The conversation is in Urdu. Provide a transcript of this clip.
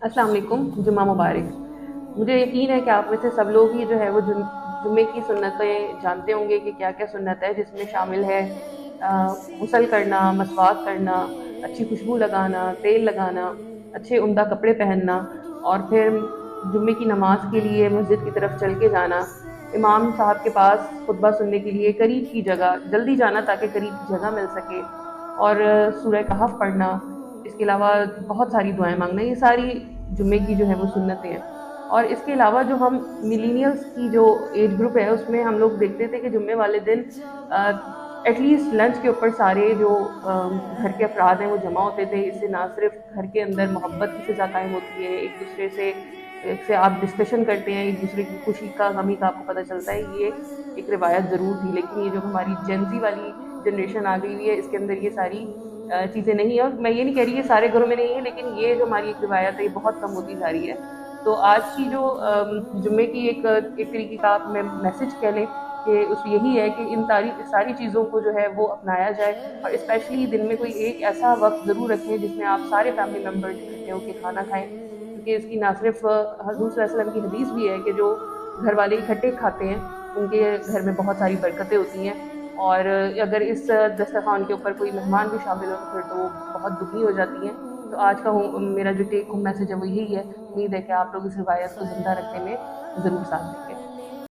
السلام علیکم، جمعہ مبارک۔ مجھے یقین ہے کہ آپ میں سے سب لوگ ہی جو ہے وہ جمعے کی سنتیں جانتے ہوں گے کہ کیا کیا سنت ہے، جس میں شامل ہے غسل کرنا، مسواک کرنا، اچھی خوشبو لگانا، تیل لگانا، اچھے عمدہ کپڑے پہننا، اور پھر جمعے کی نماز کے لیے مسجد کی طرف چل کے جانا، امام صاحب کے پاس خطبہ سننے کے لیے قریب کی جگہ جلدی جانا تاکہ قریب کی جگہ مل سکے، اور سورہ کہف پڑھنا، اس کے علاوہ بہت ساری دعائیں مانگنا، یہ ساری جمعے کی جو ہے وہ سنتیں ہیں۔ اور اس کے علاوہ جو ہم ملینیلز کی جو ایج گروپ ہے اس میں ہم لوگ دیکھتے تھے کہ جمعے والے دن ایٹ لیسٹ لنچ کے اوپر سارے جو گھر کے افراد ہیں وہ جمع ہوتے تھے۔ اس سے نہ صرف گھر کے اندر محبت کی فضا قائم ہوتی ہے، ایک دوسرے سے آپ ڈسکشن کرتے ہیں، ایک دوسرے کی خوشی کا غمی کا آپ کو پتہ چلتا ہے۔ یہ ایک روایت ضرور تھی، لیکن یہ جو ہماری جنزی والی جنریشن آ گئی ہوئی ہے اس کے اندر یہ ساری چیزیں نہیں ہیں، اور میں یہ نہیں کہہ رہی کہ سارے گھروں میں نہیں ہے، لیکن یہ جو ہماری ایک روایت ہے یہ بہت کم ہوتی جا رہی ہے۔ تو آج کی جو جمعے کی ایک طریقے کا آپ میں میسج کہہ لیں کہ اس یہی ہے کہ ان ساری چیزوں کو جو ہے وہ اپنایا جائے، اور اسپیشلی دن میں کوئی ایک ایسا وقت ضرور رکھیں جس میں آپ سارے فیملی ممبرز اکٹھے ہو کے کھانا کھائیں، کیونکہ اس کی نہ صرف حضور صلی اللہ علیہ وسلم کی حدیث بھی ہے کہ جو گھر والے اکٹھے کھاتے ہیں ان کے گھر میں بہت ساری برکتیں ہوتی ہیں، اور اگر اس دسترخوان کے اوپر کوئی مہمان بھی شامل ہو تو پھر تو وہ بہت دگنی ہو جاتی ہیں۔ تو آج کا میرا جو ٹیک ہوم میسج ہے وہ یہی ہے۔ امید ہے کہ آپ لوگ اس روایت کو زندہ رکھنے میں ضرور ساتھ دیں گے۔